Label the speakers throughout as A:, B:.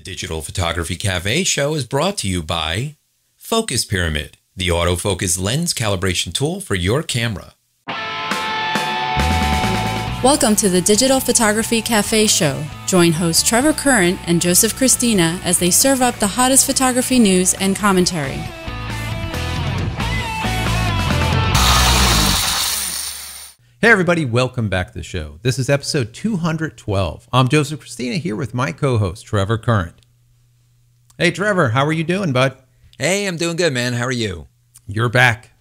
A: Digital Photography Cafe show is brought to you by Focus Pyramid, the autofocus lens calibration tool for your camera.
B: Welcome to the Digital Photography Cafe show. Join host Trevor Current and Joseph Cristina as they serve up the hottest photography news and commentary.
C: Hey everybody, welcome back to the show. This is episode 212. I'm Joseph Cristina here with my co-host Trevor Current. Hey Trevor, how are you doing, bud?
D: Hey, I'm doing good, man. How are you?
C: You're back.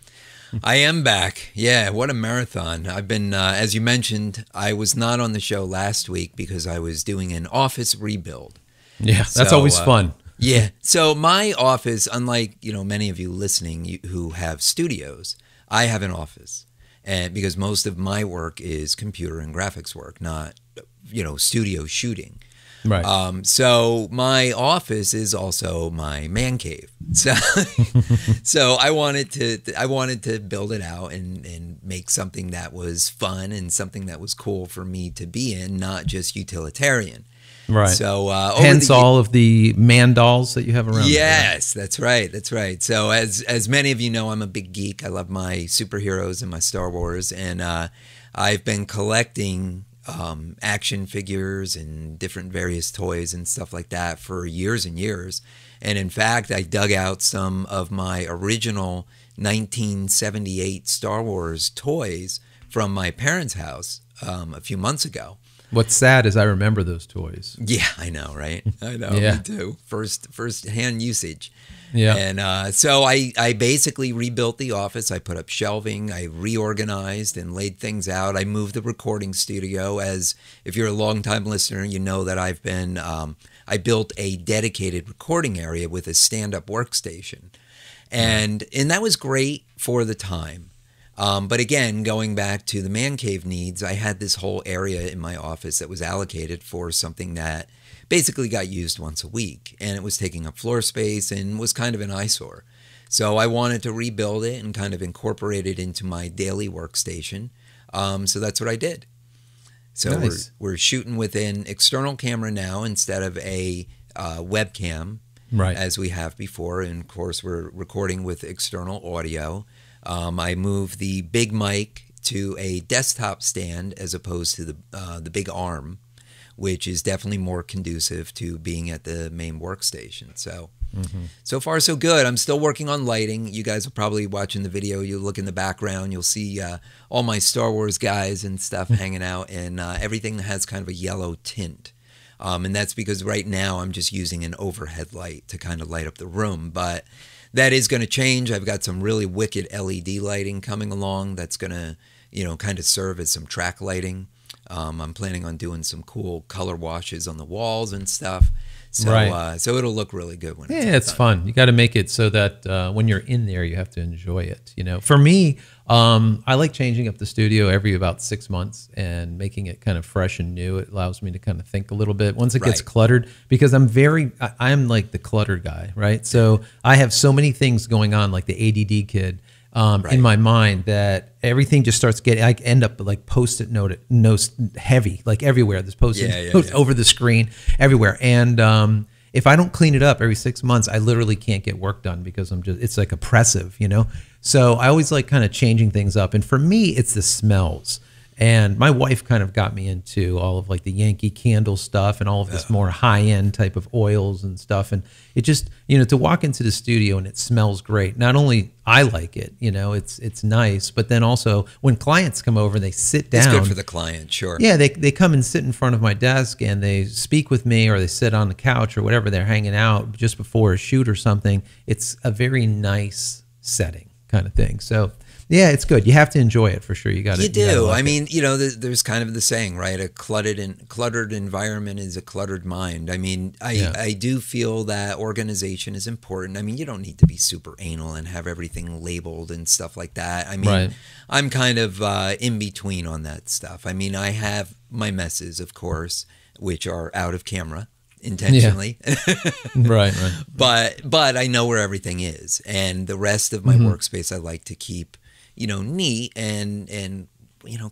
D: I am back. Yeah, what a marathon. I've been, as you mentioned, I was not on the show last week because I was doing an office rebuild.
C: Yeah, that's always fun.
D: Yeah. So my office, unlike, many of you listening who have studios, I have an office. And because most of my work is computer and graphics work, not, studio shooting.
C: Right.
D: So my office is also my man cave. So I wanted to build it out and make something that was fun and something that was cool for me to be in, not just utilitarian.
C: Right.
D: So
C: hence all of the man dolls that you have around.
D: Yes, there, right? That's right. That's right. So as many of you know, I'm a big geek. I love my superheroes and my Star Wars, and I've been collecting action figures and different various toys and stuff like that for years and years. And in fact, I dug out some of my original 1978 Star Wars toys from my parents' house a few months ago.
C: What's sad is I remember those toys.
D: Yeah, I know, right? I know,
C: Yeah.
D: Me too. First-hand usage.
C: Yeah.
D: And so I basically rebuilt the office. I put up shelving. I reorganized and laid things out. I moved the recording studio. As if you're a longtime listener, you know that I've been, I built a dedicated recording area with a stand-up workstation. And that was great for the time. But again, going back to the man cave needs, I had this whole area in my office that was allocated for something that basically got used once a week, and it was taking up floor space and was kind of an eyesore. So I wanted to rebuild it and kind of incorporate it into my daily workstation. So that's what I did. So
C: nice.
D: we're shooting with an external camera now instead of a webcam,
C: Right.
D: as we have before. And of course, we're recording with external audio. I moved the big mic to a desktop stand as opposed to the big arm, which is definitely more conducive to being at the main workstation. So, so far so good. I'm still working on lighting. You guys are probably watching the video. You look in the background, you'll see all my Star Wars guys and stuff hanging out, and everything has kind of a yellow tint. And that's because right now I'm just using an overhead light to kind of light up the room, but that is going to change. I've got some really wicked LED lighting coming along that's going to, kind of serve as some track lighting. I'm planning on doing some cool color washes on the walls and stuff. So,
C: Right.
D: So it'll look really good when
C: It's fun. You got to make it so that when you're in there, you have to enjoy it. For me, I like changing up the studio every about 6 months and making it kind of fresh and new. It allows me to kind of think a little bit once it gets cluttered, because I'm like the cluttered guy, right? So I have so many things going on, like the ADD kid. In my mind, that everything just starts getting, I end up like post-it notes heavy, like everywhere. There's post-it notes over the screen everywhere. And if I don't clean it up every 6 months, I literally can't get work done because it's like oppressive, So I always like kind of changing things up. And for me, it's the smells. And my wife kind of got me into all of like the Yankee Candle stuff and all of this more high-end type of oils and stuff. And it just, to walk into the studio and it smells great. Not only I like it, it's nice, but then also when clients come over and they sit down.
D: It's good for the client, sure.
C: Yeah, they come and sit in front of my desk and they speak with me, or they sit on the couch or whatever, they're hanging out just before a shoot or something. It's a very nice setting kind of thing. So yeah, it's good. You have to enjoy it for sure. You got to.
D: You do.
C: Like
D: I mean, there's kind of the saying, right? A cluttered environment is a cluttered mind. I mean, I do feel that organization is important. I mean, you don't need to be super anal and have everything labeled and stuff like that. I mean, I'm kind of in between on that stuff. I mean, I have my messes, of course, which are out of camera intentionally.
C: Right.
D: But I know where everything is, and the rest of my workspace I like to keep neat and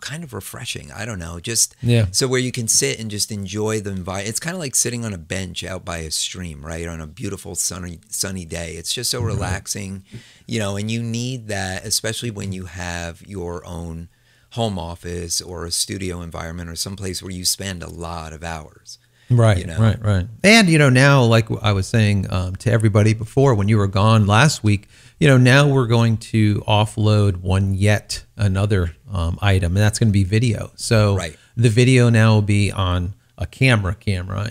D: kind of refreshing. I don't know, just
C: Yeah.
D: so where you can sit and just enjoy the environment. It's kind of like sitting on a bench out by a stream, right, on a beautiful sunny day. It's just so relaxing, and you need that, especially when you have your own home office or a studio environment or someplace where you spend a lot of hours.
C: Right, right. And, now, like I was saying to everybody before when you were gone last week, now we're going to offload yet another item, and that's going to be video. So the video now will be on a camera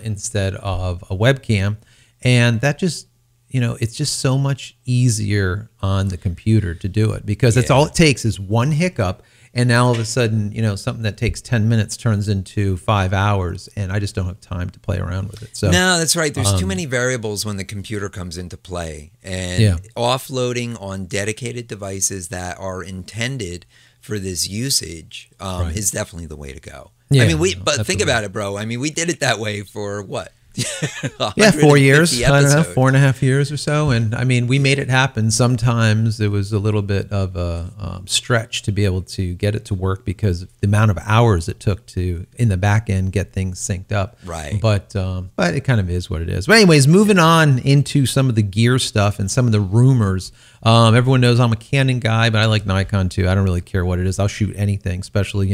C: instead of a webcam. And that just, it's just so much easier on the computer to do it, because that's all it takes is one hiccup. And now all of a sudden, something that takes 10 minutes turns into 5 hours, and I just don't have time to play around with it. So
D: no, that's right. There's too many variables when the computer comes into play, and offloading on dedicated devices that are intended for this usage is definitely the way to go.
C: Yeah,
D: I mean, but think about it, bro. I mean, we did it that way for what?
C: 4 years, I don't know, 4.5 years or so. And I mean, we made it happen. Sometimes it was a little bit of a stretch to be able to get it to work because of the amount of hours it took to, in the back end, get things synced up.
D: Right.
C: But it kind of is what it is. But anyways, moving on into some of the gear stuff and some of the rumors. Everyone knows I'm a Canon guy, but I like Nikon too. I don't really care what it is. I'll shoot anything, especially,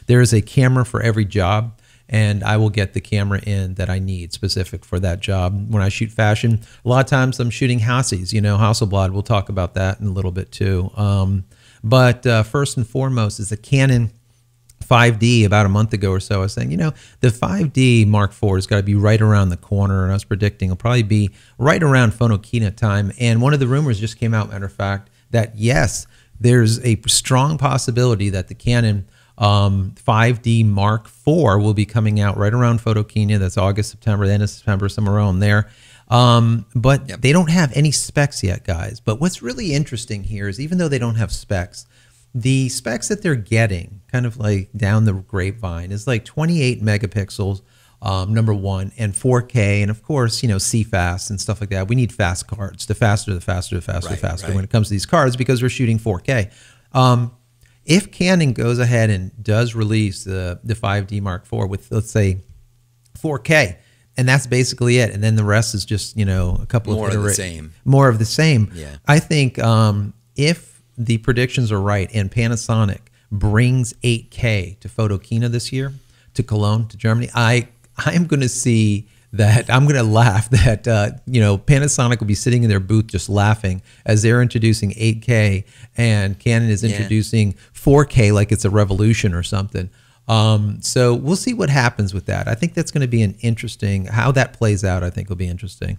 C: there is a camera for every job. And I will get the camera in that I need specific for that job. When I shoot fashion, a lot of times I'm shooting Hassies, Hasselblad. We'll talk about that in a little bit too. But first and foremost is the Canon 5D. About a month ago or so, I was saying, the 5D Mark IV has got to be right around the corner. And I was predicting it'll probably be right around Phonokina time. And one of the rumors just came out, matter of fact, that yes, there's a strong possibility that the Canon 5D Mark IV will be coming out right around Photokina. That's August, September, the end of September, somewhere around there. But they don't have any specs yet, guys. But what's really interesting here is even though they don't have specs, the specs that they're getting, kind of like down the grapevine, is like 28 megapixels, number one, and 4K, and of course, CFast and stuff like that. We need fast cards. The faster when it comes to these cards, because we're shooting 4K. If Canon goes ahead and does release the 5D Mark IV with, let's say, 4K, and that's basically it, and then the rest is just, a couple
D: more
C: of
D: More of the same.
C: Yeah. I think if the predictions are right and Panasonic brings 8K to Photokina this year, to Cologne, to Germany, I am going to see that I'm going to laugh that, Panasonic will be sitting in their booth just laughing as they're introducing 8K and Canon is introducing 4K like it's a revolution or something. So we'll see what happens with that. I think that's going to be how that plays out, I think will be interesting.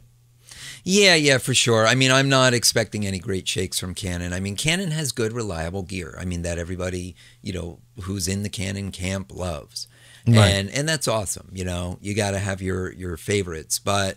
D: Yeah, for sure. I mean, I'm not expecting any great shakes from Canon. I mean, Canon has good, reliable gear. I mean, that everybody, who's in the Canon camp loves. Right. And that's awesome. You got to have your favorites, but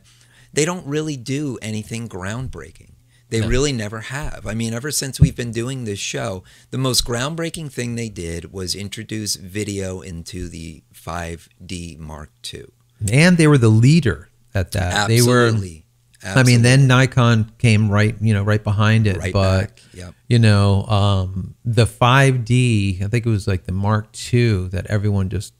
D: they don't really do anything groundbreaking. They really never have. I mean, ever since we've been doing this show, the most groundbreaking thing they did was introduce video into the 5D Mark II. And
C: they were the leader at that.
D: Absolutely.
C: I mean, then Nikon came right behind it.
D: Right
C: but,
D: back. Yep.
C: The 5D, I think it was like the Mark II that everyone just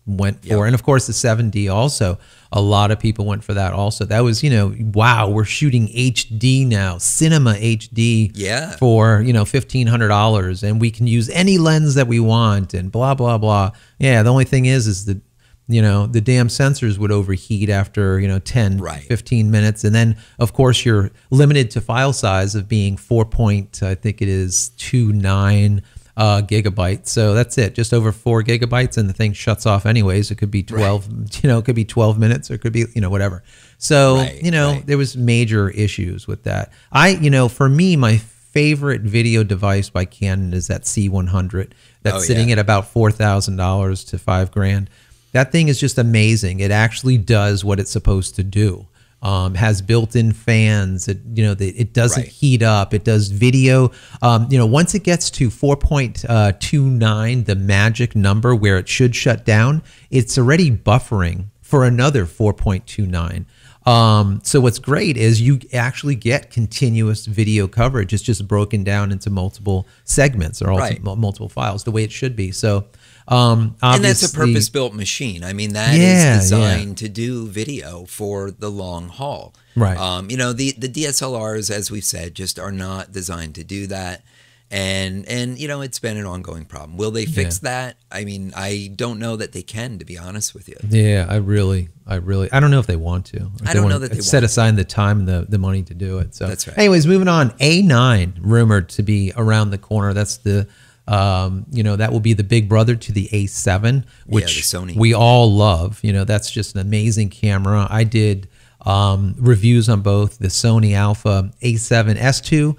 C: went for. Yep. And of course the 7D also, a lot of people went for that also. That was, wow, we're shooting HD now, cinema HD for, $1,500, and we can use any lens that we want and blah, blah, blah. Yeah, the only thing is that, the damn sensors would overheat after, 10, 15 minutes. And then, of course, you're limited to file size of being 4.29 gigabytes. So that's it, just over 4 gigabytes, and the thing shuts off anyways. It could be 12, it could be 12 minutes, or it could be, whatever. So, there was major issues with that. For me, my favorite video device by Canon is that C100 that's sitting at about $4,000 to $5,000. That thing is just amazing. It actually does what it's supposed to do. Has built-in fans. It doesn't heat up. It does video. Once it gets to 4.29, the magic number where it should shut down, it's already buffering for another 4.29. So what's great is you actually get continuous video coverage. It's just broken down into multiple segments or multiple files, the way it should be. So
D: and that's a purpose-built machine. I mean, that is designed to do video for the long haul.
C: Right.
D: You know, the DSLRs, as we've said, just are not designed to do that. And you know, it's been an ongoing problem. Will they fix that? I mean, I don't know that they can, to be honest with you.
C: Yeah, I don't know if they want to.
D: I don't know that they
C: set aside the time and the money to do it. So
D: that's right.
C: Anyways, moving on. A9 rumored to be around the corner. That's the you know, that will be the big brother to the A7, which
D: the Sony.
C: We all love. You know, that's just an amazing camera. I did reviews on both the Sony Alpha A7 S2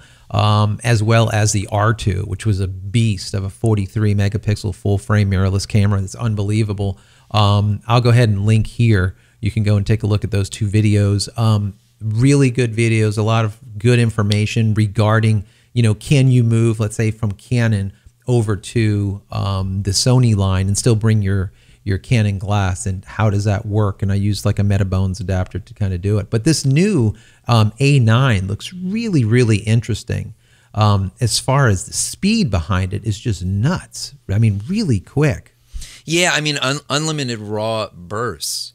C: as well as the R2, which was a beast of a 43 megapixel full frame mirrorless camera. That's unbelievable. I'll go ahead and link here. You can go and take a look at those two videos. Really good videos, a lot of good information regarding, you know, can you move, let's say, from Canon over to the Sony line and still bring your Canon glass, and how does that work? And I used like a Metabones adapter to kind of do it. But this new A9 looks really, really interesting. As far as the speed behind it is just nuts. I mean, really quick.
D: Yeah, I mean, unlimited raw bursts.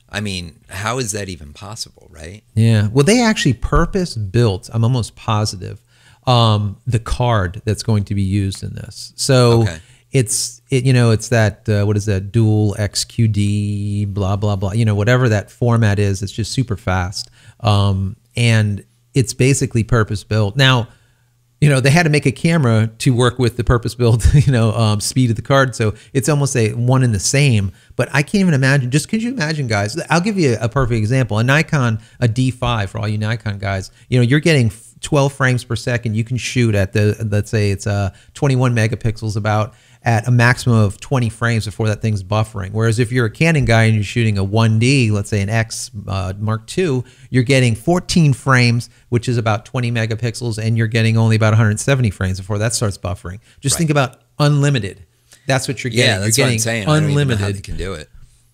D: I mean, how is that even possible, right?
C: Yeah, well, they actually purpose built, I'm almost positive, the card that's going to be used in this. So it's that, what is that, dual XQD, blah, blah, blah, you know, whatever that format is, it's just super fast. And it's basically purpose built. Now, you know, they had to make a camera to work with the purpose built, you know, speed of the card. So it's almost a one and the same, but I can't even imagine, just could you imagine, guys, I'll give you a perfect example. A Nikon, a D5 for all you Nikon guys, you know, you're getting 12 frames per second. You can shoot at let's say it's 21 megapixels about at a maximum of 20 frames before that thing's buffering. Whereas if you're a Canon guy and you're shooting a 1D, let's say an X Mark II, you're getting 14 frames, which is about 20 megapixels, and you're getting only about 170 frames before that starts buffering. Just think about unlimited. That's what you're getting.
D: Yeah, that's
C: you're
D: what
C: getting
D: I'm saying.
C: Unlimited.
D: I don't even know how they can do it.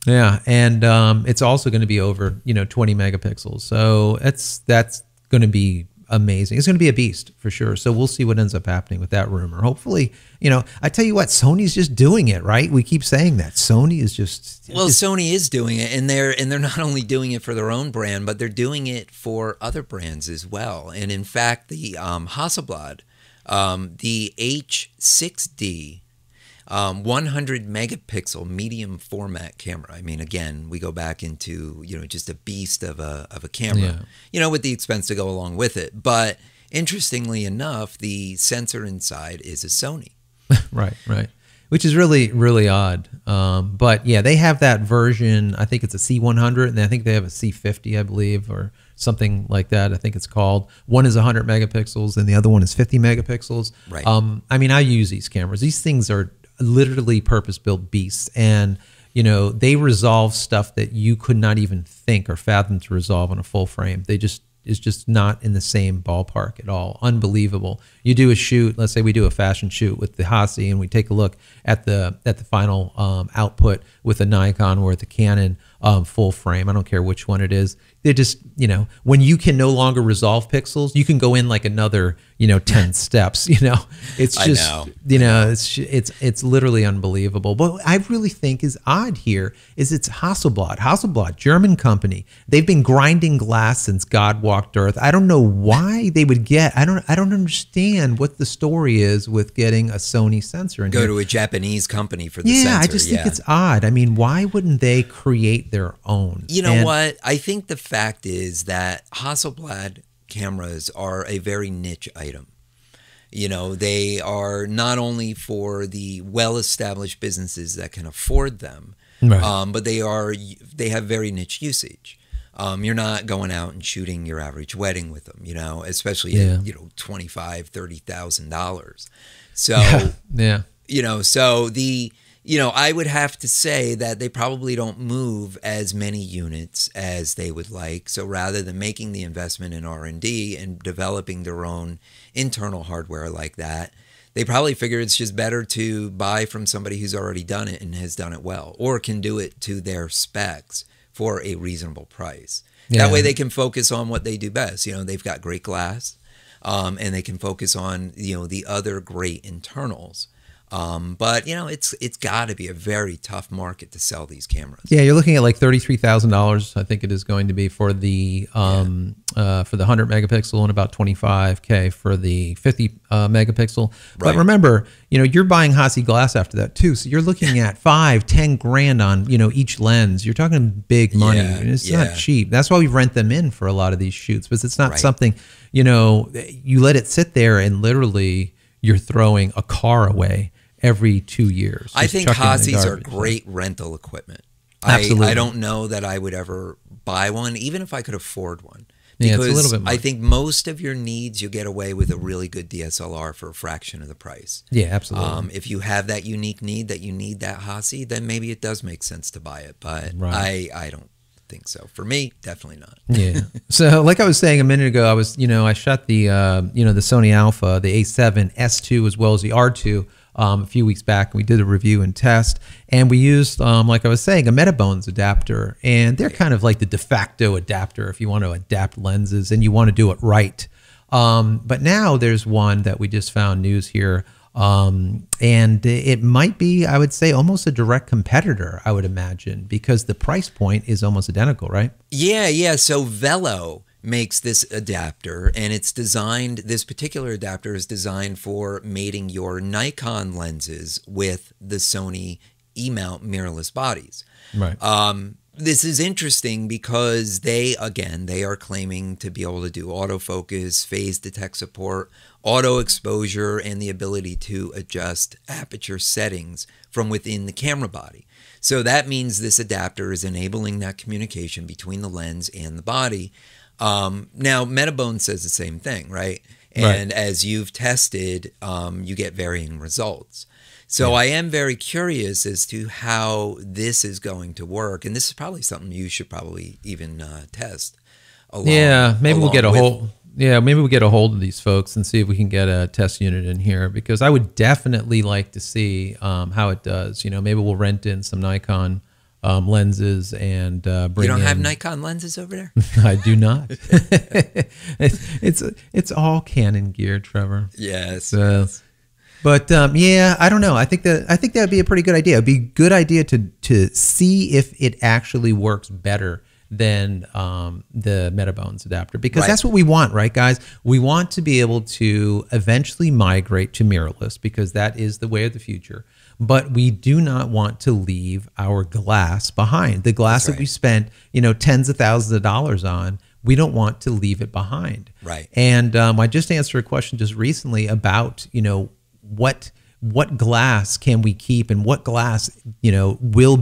C: Yeah, and it's also going to be over, you know, 20 megapixels. So that's going to be amazing. It's going to be a beast for sure. So we'll see what ends up happening with that rumor. Hopefully, you know, I tell you what, Sony's just doing it, right? We keep saying that Sony is just
D: Sony is doing it, and they're not only doing it for their own brand, but they're doing it for other brands as well. And in fact, the Hasselblad, the H6D 100 megapixel medium format camera. I mean, again, we go back into, you know, just a beast of a camera, you know, with the expense to go along with it. But interestingly enough, the sensor inside is a Sony.
C: Right. Which is really, really odd. But yeah, they have that version. I think it's a C100, and I think they have a C50, I believe, or something like that. I think it's called. One is 100 megapixels, and the other one is 50 megapixels.
D: Right.
C: I mean, I use these cameras. These things are literally purpose-built beasts, and you know, they resolve stuff that you could not even think or fathom to resolve on a full frame. It's just not in the same ballpark at all. Unbelievable. You do a shoot, let's say we do a fashion shoot with the Hassi, and we take a look at the final output with a Nikon or the Canon full frame. I don't care which one it is. They're just, you know, when you can no longer resolve pixels, you can go in like another, you know, 10 steps, you know. It's just, you know, it's literally unbelievable. But what I really think is odd here is it's Hasselblad, German company. They've been grinding glass since God walked earth. I don't know why they would I don't understand what the story is with getting a Sony sensor in
D: Go
C: here.
D: to a Japanese company for the sensor.
C: I just think it's odd. I mean, why wouldn't they create their own?
D: You know what? I think the fact is that Hasselblad cameras are a very niche item. You know, they are not only for the well-established businesses that can afford them, but they have very niche usage. You're not going out and shooting your average wedding with them, you know, especially at, you know, $25,000, $30,000. So, you know, so you know, I would have to say that they probably don't move as many units as they would like. So rather than making the investment in R&D and developing their own internal hardware like that, they probably figure it's just better to buy from somebody who's already done it and has done it well, or can do it to their specs for a reasonable price. That way they can focus on what they do best. You know, they've got great glass, and they can focus on, you know, the other great internals. But you know, it's got to be a very tough market to sell these cameras.
C: Yeah, you're looking at like $33,000. I think it is going to be for the 100 megapixel, and about $25K for the 50 megapixel. But remember, you know, you're buying Hassi glass after that too, so you're looking at $5-10 grand on, you know, each lens. You're talking big money. And it's not cheap. That's why we rent them in for a lot of these shoots, because it's not something, you know, you let it sit there and literally you're throwing a car away every 2 years.
D: I think Hassis are great rental equipment.
C: Absolutely.
D: I don't know that I would ever buy one, even if I could afford one.
C: Because
D: Because
C: it's a little bit more.
D: I think most of your needs, you'll get away with a really good DSLR for a fraction of the price.
C: Yeah, absolutely.
D: If you have that unique need that you need that Hassi, then maybe it does make sense to buy it. But I don't think so. For me, definitely not.
C: Yeah. So like I was saying a minute ago, I shot the, the Sony Alpha, the A7 S2, as well as the R2 a few weeks back. We did a review and test, and we used, like I was saying, a Metabones adapter, and they're kind of like the de facto adapter if you want to adapt lenses and you want to do it right. But now there's one that we just found news here, and it might be, I would say, almost a direct competitor, I would imagine, because the price point is almost identical, right?
D: Yeah. So Velo makes this adapter, and it's designed, this particular adapter is designed for mating your Nikon lenses with the Sony E-mount mirrorless bodies.
C: Right.
D: This is interesting because they are claiming to be able to do autofocus, phase detect support, auto exposure, and the ability to adjust aperture settings from within the camera body. So that means this adapter is enabling that communication between the lens and the body. Now, Metabone says the same thing, right? And as you've tested, you get varying results. So I am very curious as to how this is going to work. And this is probably something you should probably even test.
C: Maybe we'll get a hold. Yeah, maybe we'll get a hold of these folks and see if we can get a test unit in here, because I would definitely like to see how it does. You know, maybe we'll rent in some Nikon lenses and bring.
D: You don't have Nikon lenses over there?
C: I do not. it's all Canon gear, Trevor.
D: Yes.
C: But I don't know. I think that would be a pretty good idea. It'd be a good idea to see if it actually works better than the Metabones adapter, because that's what we want, right, guys? We want to be able to eventually migrate to mirrorless, because that is the way of the future. But we do not want to leave our glass behind. The glass that we spent, tens of thousands of dollars on, we don't want to leave it behind.
D: Right.
C: And I just answered a question just recently about, what glass can we keep, and what glass, will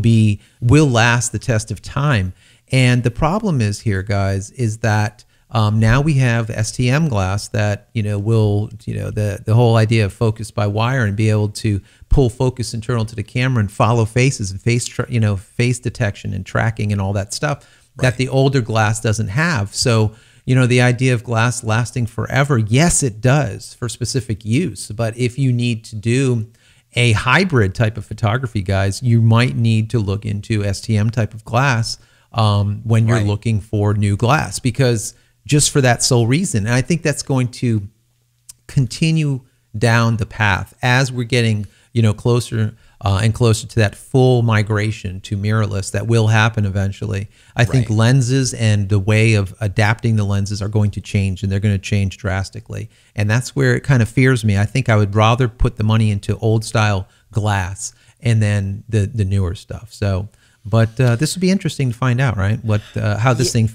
C: last the test of time. And the problem is here, guys, is that now we have STM glass that, will, the whole idea of focus by wire and be able to pull focus internal to the camera and follow faces and face detection and tracking and all that stuff that the older glass doesn't have. So, the idea of glass lasting forever, yes, it does for specific use. But if you need to do a hybrid type of photography, guys, you might need to look into STM type of glass when you're looking for new glass, because just for that sole reason. And I think that's going to continue down the path as we're getting, closer and closer to that full migration to mirrorless that will happen eventually. I think lenses and the way of adapting the lenses are going to change, and they're going to change drastically. And that's where it kind of fears me. I think I would rather put the money into old style glass and then the newer stuff. So, but this would be interesting to find out, right? What, how this thing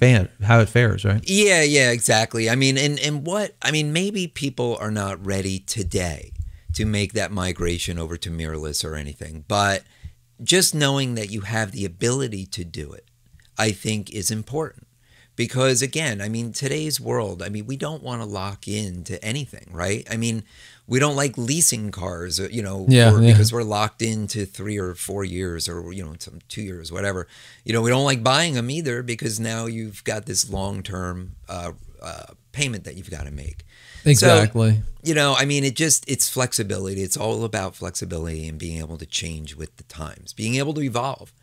C: how it fares, right?
D: Yeah, exactly. I mean, maybe people are not ready today to make that migration over to mirrorless or anything, but just knowing that you have the ability to do it, I think is important. Because again, today's world, we don't want to lock into anything, right? We don't like leasing cars, because we're locked into 3 or 4 years or, some 2 years, whatever. We don't like buying them either, because now you've got this long-term payment that you've got to make.
C: Exactly.
D: So, it's flexibility. It's all about flexibility and being able to change with the times, being able to evolve.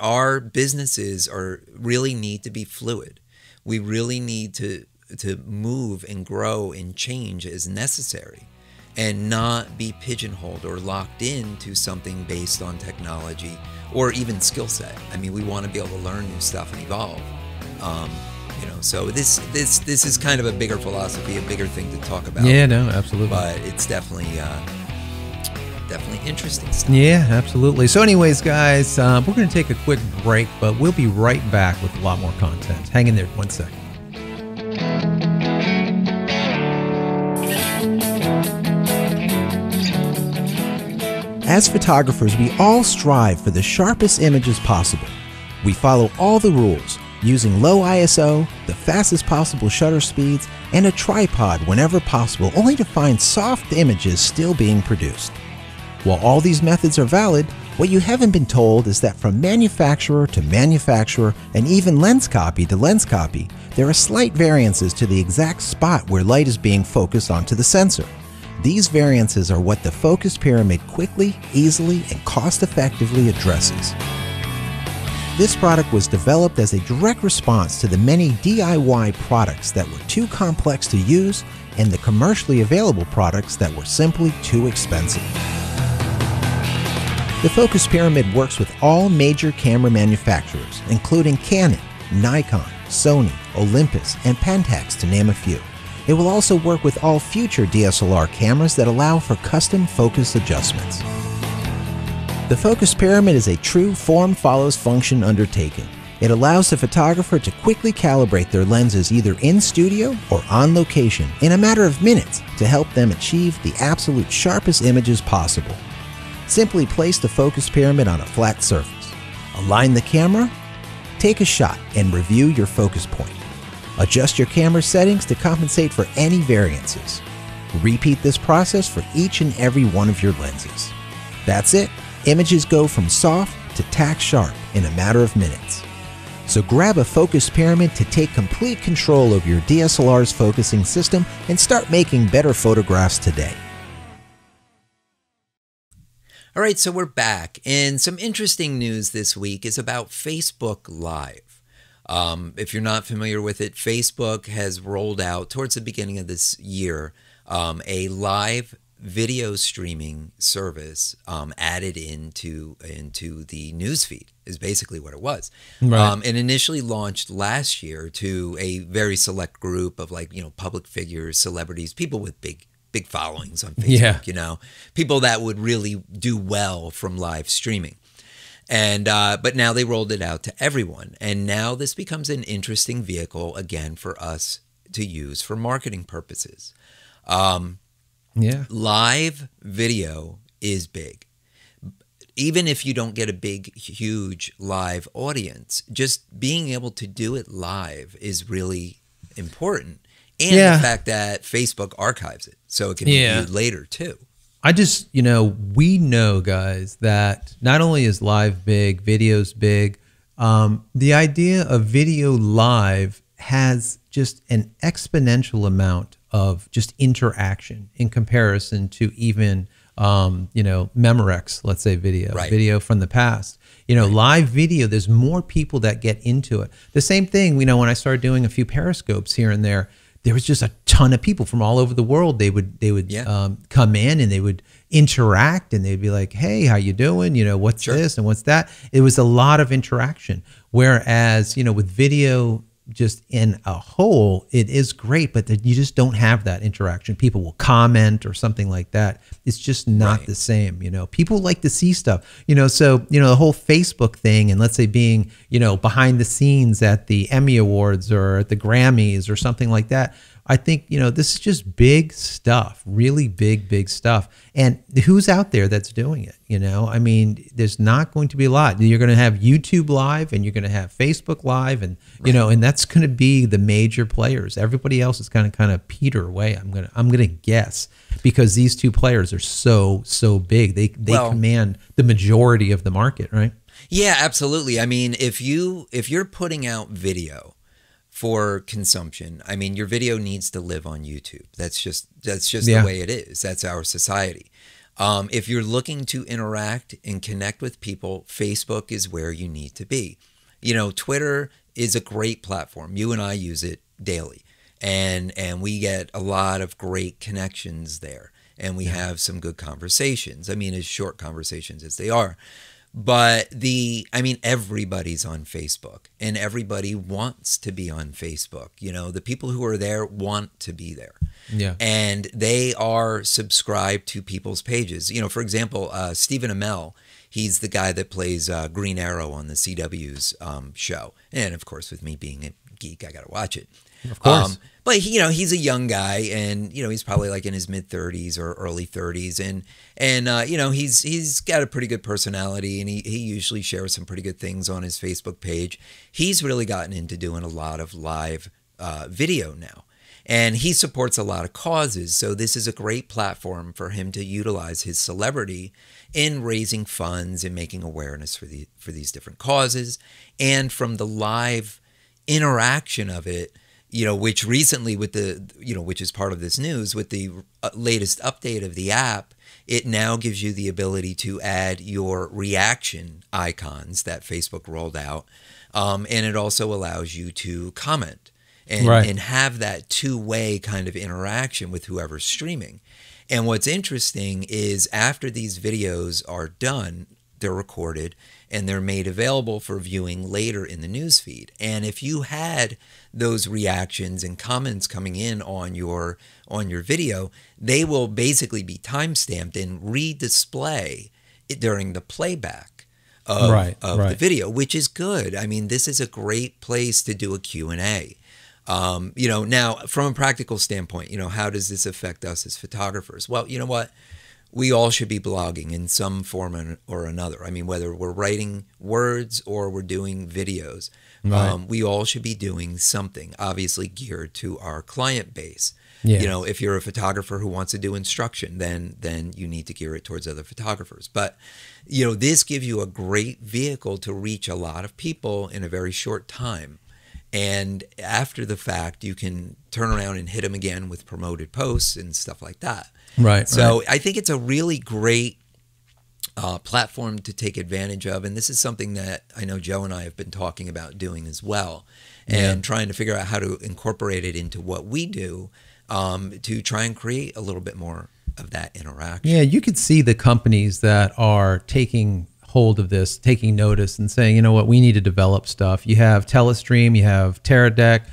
D: Our businesses really need to be fluid. We really need to move and grow and change as necessary, and not be pigeonholed or locked into something based on technology or even skill set. I mean, we want to be able to learn new stuff and evolve. So this is kind of a bigger philosophy, a bigger thing to talk about.
C: Yeah, no, absolutely.
D: But it's definitely interesting stuff.
C: Yeah, absolutely. So anyways, guys, we're going to take a quick break, but we'll be right back with a lot more content. Hang in there 1 second.
E: As photographers, we all strive for the sharpest images possible. We follow all the rules, using low ISO, the fastest possible shutter speeds, and a tripod whenever possible, only to find soft images still being produced. While all these methods are valid, what you haven't been told is that from manufacturer to manufacturer, and even lens copy to lens copy, there are slight variances to the exact spot where light is being focused onto the sensor. These variances are what the focus pyramid quickly, easily, and cost-effectively addresses. This product was developed as a direct response to the many DIY products that were too complex to use and the commercially available products that were simply too expensive. The focus pyramid works with all major camera manufacturers, including Canon, Nikon, Sony, Olympus, and Pentax, to name a few. It will also work with all future DSLR cameras that allow for custom focus adjustments. The focus pyramid is a true form follows function undertaking. It allows the photographer to quickly calibrate their lenses either in studio or on location in a matter of minutes to help them achieve the absolute sharpest images possible. Simply place the focus pyramid on a flat surface. Align the camera, take a shot, and review your focus point. Adjust your camera settings to compensate for any variances. Repeat this process for each and every one of your lenses. That's it. Images go from soft to tack sharp in a matter of minutes. So grab a focus pyramid to take complete control of your DSLR's focusing system and start making better photographs today.
D: All right, so we're back, and some interesting news this week is about Facebook Live. If you're not familiar with it, Facebook has rolled out towards the beginning of this year a live video streaming service added into the newsfeed is basically what it was.
C: Right.
D: It initially launched last year to a very select group of public figures, celebrities, people with big followings on Facebook.
C: Yeah.
D: People that would really do well from live streaming. And but now they rolled it out to everyone, and now this becomes an interesting vehicle again for us to use for marketing purposes. Live video is big. Even if you don't get a big, huge live audience, just being able to do it live is really important. And the fact that Facebook archives it, so it can be viewed later too.
C: I just, we know, guys, that not only is live big, video's big, the idea of video live has just an exponential amount of just interaction in comparison to even, Memorex, let's say video from the past. Live video, there's more people that get into it. The same thing, when I started doing a few periscopes here and there was just a ton of people from all over the world. They would come in and they would interact and they'd be like, "Hey, how you doing? What's this and what's that?" It was a lot of interaction. Whereas, with video just in a whole, it is great, but you just don't have that interaction. People will comment or something like that. It's just not the same. People like to see stuff, so, the whole Facebook thing, and let's say being, behind the scenes at the Emmy Awards or at the Grammys or something like that. I think, this is just big stuff, really big stuff. And who's out there that's doing it? I mean, there's not going to be a lot. You're going to have YouTube Live and you're going to have Facebook Live and, and that's going to be the major players. Everybody else is kind of peter away. I'm going to guess, because these two players are so big. They command the majority of the market, right?
D: Yeah, absolutely. I mean, if you're putting out video for consumption, I mean, your video needs to live on YouTube. That's just the way it is. That's our society. If you're looking to interact and connect with people, Facebook is where you need to be. Twitter is a great platform. You and I use it daily, and we get a lot of great connections there, and we have some good conversations. I mean, as short conversations as they are. But everybody's on Facebook, and everybody wants to be on Facebook. You know, the people who are there want to be there.
C: Yeah.
D: And they are subscribed to people's pages. You know, for example, Stephen Amell, he's the guy that plays Green Arrow on the CW's show. And of course, with me being a geek, I got to watch it.
C: Of course.
D: But he's a young guy, and he's probably like in his mid 30s or early 30s, and he's got a pretty good personality, and he usually shares some pretty good things on his Facebook page. He's really gotten into doing a lot of live video now, and he supports a lot of causes. So this is a great platform for him to utilize his celebrity in raising funds and making awareness for these different causes, and from the live interaction of it. Which recently which is part of this news, with the latest update of the app, it now gives you the ability to add your reaction icons that Facebook rolled out. And it also allows you to comment and have that two-way kind of interaction with whoever's streaming. And what's interesting is after these videos are done, they're recorded and they're made available for viewing later in the newsfeed. And if you had those reactions and comments coming in on your video, they will basically be timestamped and redisplay during the playback of the video, which is good. I mean, this is a great place to do a Q&A. Now from a practical standpoint, how does this affect us as photographers? Well, you know what? We all should be blogging in some form or another. I mean, whether we're writing words or we're doing videos, we all should be doing something, obviously geared to our client base. Yeah. If you're a photographer who wants to do instruction, then you need to gear it towards other photographers. But, this gives you a great vehicle to reach a lot of people in a very short time. And after the fact, you can turn around and hit them again with promoted posts and stuff like that.
C: Right.
D: So I think it's a really great platform to take advantage of. And this is something that I know Joe and I have been talking about doing as well, and trying to figure out how to incorporate it into what we do to try and create a little bit more of that interaction.
C: Yeah, you could see the companies that are taking hold of this, taking notice and saying, you know what, we need to develop stuff. You have Telestream, you have Teradek,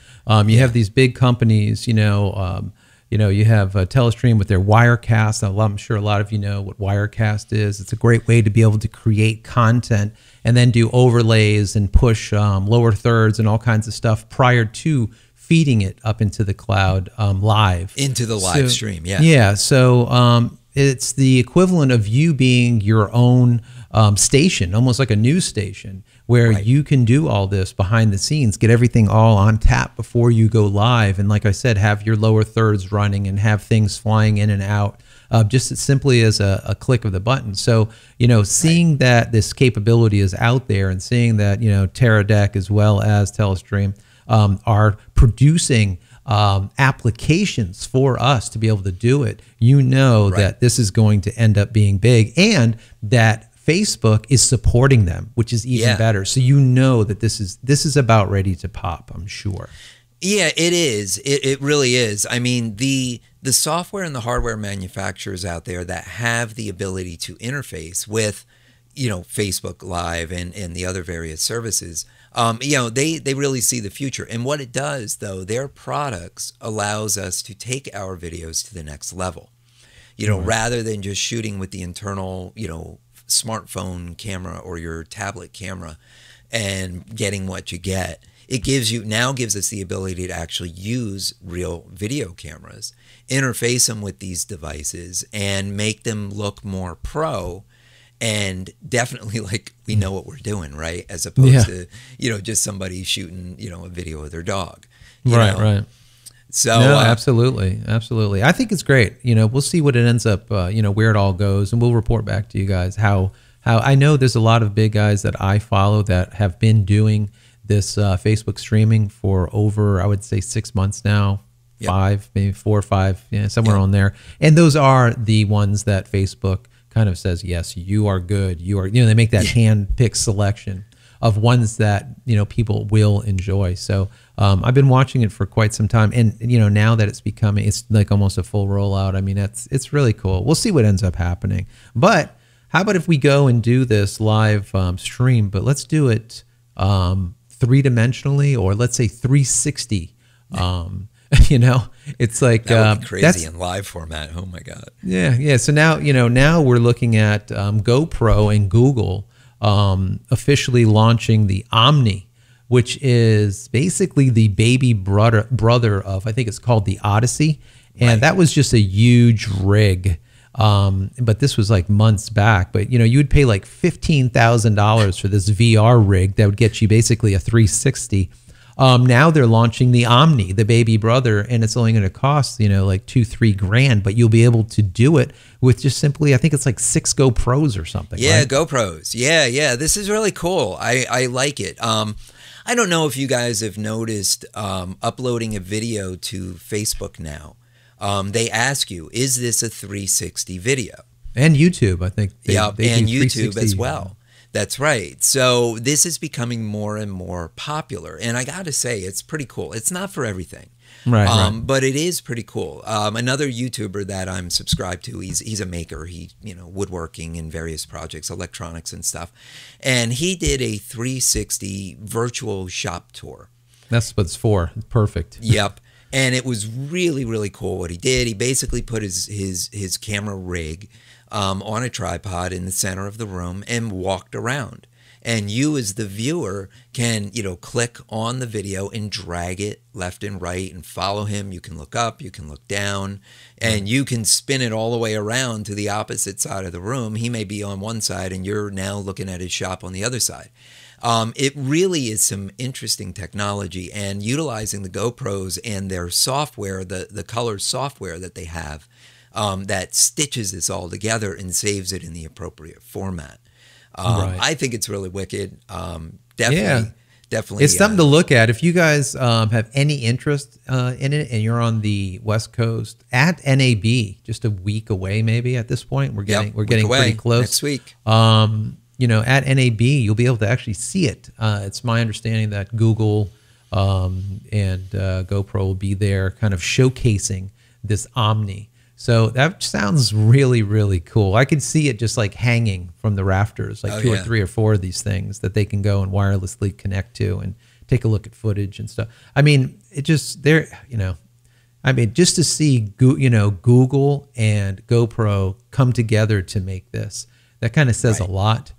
C: you have these big companies, you have Telestream with their Wirecast. I'm sure a lot of you know what Wirecast is. It's a great way to be able to create content and then do overlays and push lower thirds and all kinds of stuff prior to feeding it up into the cloud live.
D: Into the live stream, yeah.
C: Yeah, so it's the equivalent of you being your own station, almost like a news station, where you can do all this behind the scenes, get everything all on tap before you go live. And like I said, have your lower thirds running and have things flying in and out just as simply as a click of the button. So, seeing that this capability is out there and seeing that, Teradek as well as Telestream are producing applications for us to be able to do it, that this is going to end up being big, and that Facebook is supporting them, which is even better. So that this is about ready to pop, I'm sure.
D: Yeah, it is. It really is. I mean, the software and the hardware manufacturers out there that have the ability to interface with, Facebook Live and the other various services, they really see the future. And what it does, though, their products allows us to take our videos to the next level. Rather than just shooting with the internal, smartphone camera or your tablet camera and getting what you get, it gives us the ability to actually use real video cameras, interface them with these devices, and make them look more pro, and definitely like we know what we're doing, right? As opposed to just somebody shooting a video of their dog.
C: Right. So absolutely. I think it's great. We'll see what it ends up, where it all goes, and we'll report back to you guys how I know there's a lot of big guys that I follow that have been doing this Facebook streaming for over, I would say, 6 months now, 5, maybe 4 or 5, somewhere on there. And those are the ones that Facebook kind of says, yes, you are good. You are, they make that hand-picked selection. of ones that, you know, people will enjoy. So I've been watching it for quite some time, and you know, now that it's like almost a full rollout. I mean, it's really cool. We'll see what ends up happening. But how about if we go and do this live stream? But let's do it three-dimensionally, or let's say 360. You know, it's like
D: that would be crazy in live format. Oh my God.
C: Yeah. So now, you know, now we're looking at GoPro and Google officially launching the Omni, which is basically the baby brother of, I think it's called the Odyssey, and that was just a huge rig. But this was like months back. But you know, you would pay like $15,000 for this VR rig that would get you basically a 360. Now they're launching the Omni, the baby brother, and it's only going to cost, you know, like $2-3 grand, but you'll be able to do it with just simply, I think it's like 6 GoPros or something.
D: Yeah,
C: right?
D: GoPros. Yeah. This is really cool. I like it. I don't know if you guys have noticed uploading a video to Facebook now. They ask you, is this a 360 video?
C: And YouTube, I think.
D: And YouTube as well. That's right. So this is becoming more and more popular. And I got to say, it's pretty cool. It's not for everything.
C: Right.
D: But it is pretty cool. Another YouTuber that I'm subscribed to, he's a maker. He, you know, woodworking and various projects, electronics and stuff. And he did a 360 virtual shop tour.
C: That's what it's for. Perfect.
D: Yep. And it was really, really cool what he did. He basically put his camera rig on a tripod in the center of the room and walked around. And you as the viewer can, you know, click on the video and drag it left and right and follow him. You can look up, you can look down, and you can spin it all the way around to the opposite side of the room. He may be on one side and you're now looking at his shop on the other side. It really is some interesting technology, and utilizing the GoPros and their software, the color software that they have, that stitches this all together and saves it in the appropriate format.
C: Right.
D: I think it's really wicked. Definitely.
C: It's something to look at. If you guys have any interest in it, and you're on the West Coast at NAB, just a week away maybe at this point. We're getting pretty close.
D: Next week.
C: You know, at NAB, you'll be able to actually see it. It's my understanding that Google and GoPro will be there kind of showcasing this Omni. So that sounds really, really cool. I could see it just like hanging from the rafters, like two or three or four of these things that they can go and wirelessly connect to and take a look at footage and stuff. I mean, it just, just to see, you know, Google and GoPro come together to make this, that kind of says a lot.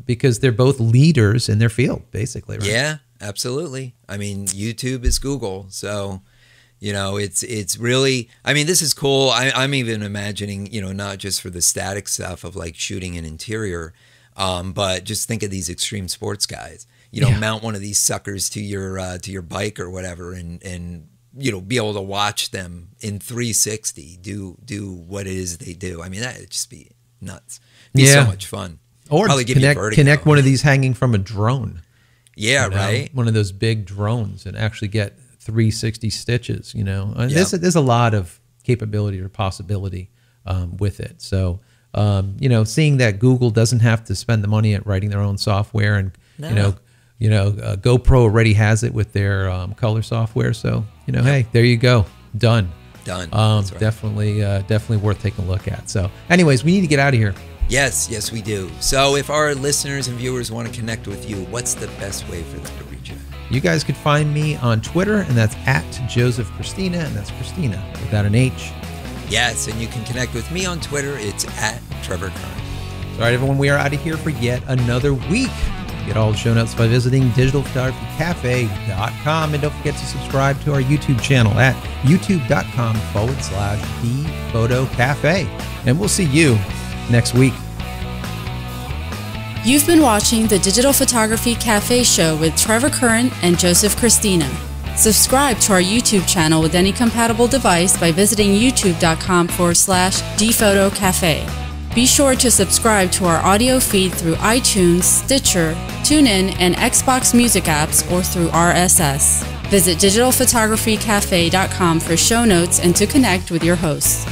C: Because they're both leaders in their field, basically, right?
D: Yeah, absolutely. I mean, YouTube is Google, so you know, it's really. I mean, this is cool. I'm even imagining, you know, not just for the static stuff of like shooting an interior, but just think of these extreme sports guys. You know, mount one of these suckers to your bike or whatever, and you know, be able to watch them in 360 do what it is they do. I mean, that'd just be nuts. It'd be so much fun.
C: Or connect one of these hanging from a drone.
D: Yeah,
C: you know,
D: right.
C: One of those big drones and actually get 360 stitches, you know. There's a lot of capability or possibility with it. So, you know, seeing that Google doesn't have to spend the money at writing their own software, and, GoPro already has it with their color software. So, you know, hey, there you go. Done. That's right. Definitely worth taking a look at. So anyways, we need to get out of here.
D: Yes, we do. So if our listeners and viewers want to connect with you, what's the best way for them to reach you?
C: You guys could find me on Twitter, and that's at Joseph Cristina, and that's Cristina without an H.
D: Yes, and you can connect with me on Twitter. It's at Trevor Curran.
C: All right, everyone, we are out of here for yet another week. Get all the show notes by visiting digitalphotographycafe.com, and don't forget to subscribe to our YouTube channel at youtube.com/thephotocafe. And we'll see you next week.
B: You've been watching the Digital Photography Cafe show with Trevor Curran and Joseph Cristina. Subscribe to our YouTube channel with any compatible device by visiting youtube.com/thephotocafe. Be sure to subscribe to our audio feed through iTunes, Stitcher, TuneIn, and Xbox Music apps, or through RSS. Visit digitalphotographycafe.com for show notes and to connect with your hosts.